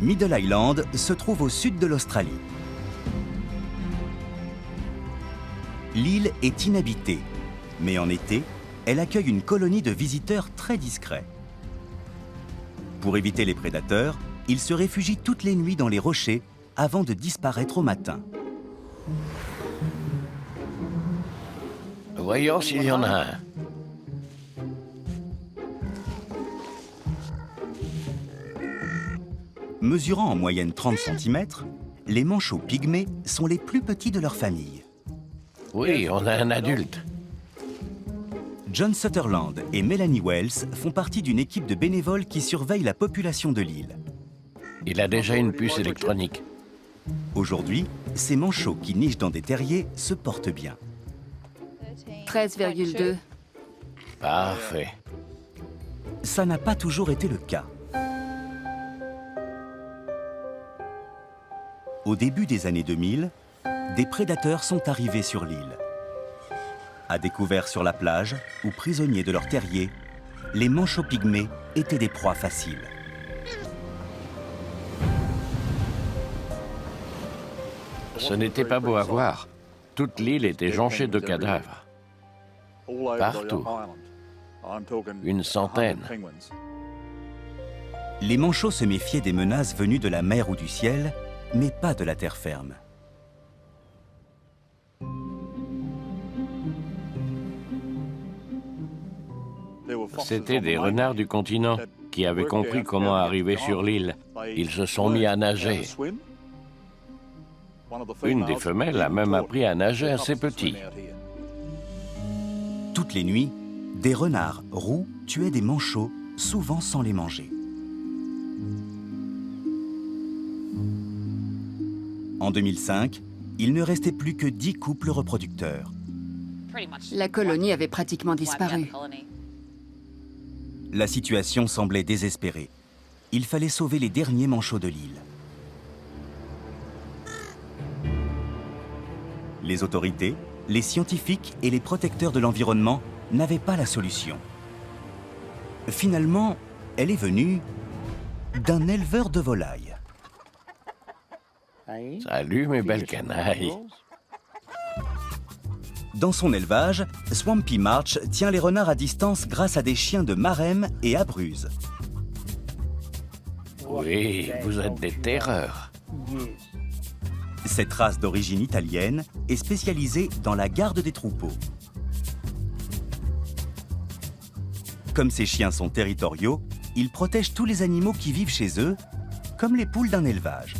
Middle Island se trouve au sud de l'Australie. L'île est inhabitée, mais en été, elle accueille une colonie de visiteurs très discrets. Pour éviter les prédateurs, ils se réfugient toutes les nuits dans les rochers avant de disparaître au matin. Voyons s'il y en a un. Mesurant en moyenne 30 cm, les manchots pygmées sont les plus petits de leur famille. Oui, on a un adulte. John Sutherland et Melanie Wells font partie d'une équipe de bénévoles qui surveille la population de l'île. Il a déjà une puce électronique. Aujourd'hui, ces manchots qui nichent dans des terriers se portent bien. 13,2. Parfait. Ça n'a pas toujours été le cas. Au début des années 2000, des prédateurs sont arrivés sur l'île. À découvert sur la plage ou prisonniers de leur terrier, les manchots pygmées étaient des proies faciles. Ce n'était pas beau à voir. Toute l'île était jonchée de cadavres. Partout. Une centaine. Les manchots se méfiaient des menaces venues de la mer ou du ciel, mais pas de la terre ferme. C'était des renards du continent qui avaient compris comment arriver sur l'île. Ils se sont mis à nager. Une des femelles a même appris à nager assez petit. Toutes les nuits, des renards roux tuaient des manchots, souvent sans les manger. En 2005, il ne restait plus que 10 couples reproducteurs. La colonie avait pratiquement disparu. La situation semblait désespérée. Il fallait sauver les derniers manchots de l'île. Les autorités, les scientifiques et les protecteurs de l'environnement n'avaient pas la solution. Finalement, elle est venue d'un éleveur de volailles. Salut mes belles canailles. Dans son élevage, Swampy March tient les renards à distance grâce à des chiens de Marem et Abruzzes. Oui, vous êtes des terreurs. Cette race d'origine italienne est spécialisée dans la garde des troupeaux. Comme ces chiens sont territoriaux, ils protègent tous les animaux qui vivent chez eux, comme les poules d'un élevage.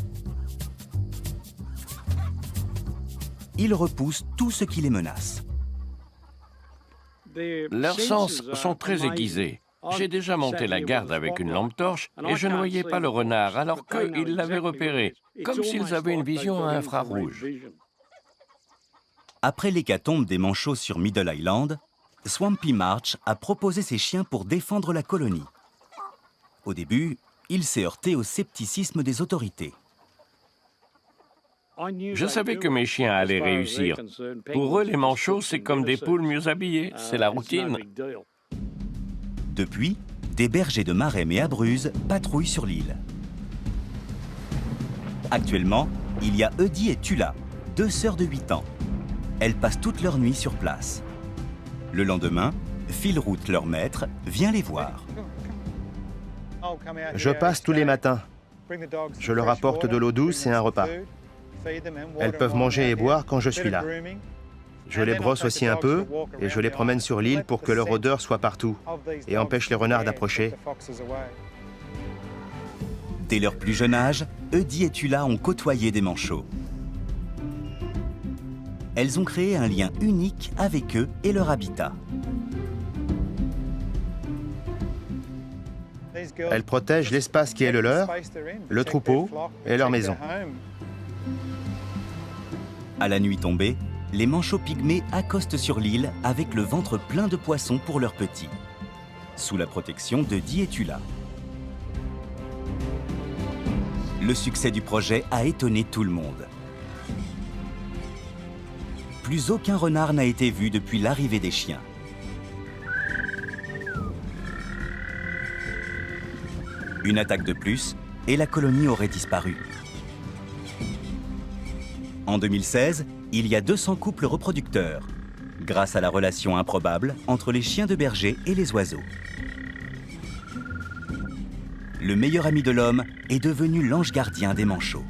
Ils repoussent tout ce qui les menace. Leurs sens sont très aiguisés. J'ai déjà monté la garde avec une lampe torche et je ne voyais pas le renard alors qu'ils l'avaient repéré, comme s'ils avaient une vision à infrarouge. Après l'hécatombe des manchots sur Middle Island, Swampy March a proposé ses chiens pour défendre la colonie. Au début, il s'est heurté au scepticisme des autorités. Je savais que mes chiens allaient réussir. Pour eux, les manchots, c'est comme des poules mieux habillées. C'est la routine. Depuis, des bergers de Marem et Abruzzes patrouillent sur l'île. Actuellement, il y a Eudie et Tula, deux sœurs de 8 ans. Elles passent toute leur nuit sur place. Le lendemain, Philroot, leur maître, vient les voir. Je passe tous les matins. Je leur apporte de l'eau douce et un repas. Elles peuvent manger et boire quand je suis là. Je les brosse aussi un peu et je les promène sur l'île pour que leur odeur soit partout et empêche les renards d'approcher. Dès leur plus jeune âge, Eudie et Tula ont côtoyé des manchots. Elles ont créé un lien unique avec eux et leur habitat. Elles protègent l'espace qui est le leur, le troupeau et leur maison. À la nuit tombée, les manchots pygmées accostent sur l'île avec le ventre plein de poissons pour leurs petits, sous la protection d'Eudie et Tula. Le succès du projet a étonné tout le monde. Plus aucun renard n'a été vu depuis l'arrivée des chiens. Une attaque de plus et la colonie aurait disparu. En 2016, il y a 200 couples reproducteurs, grâce à la relation improbable entre les chiens de berger et les oiseaux. Le meilleur ami de l'homme est devenu l'ange gardien des manchots.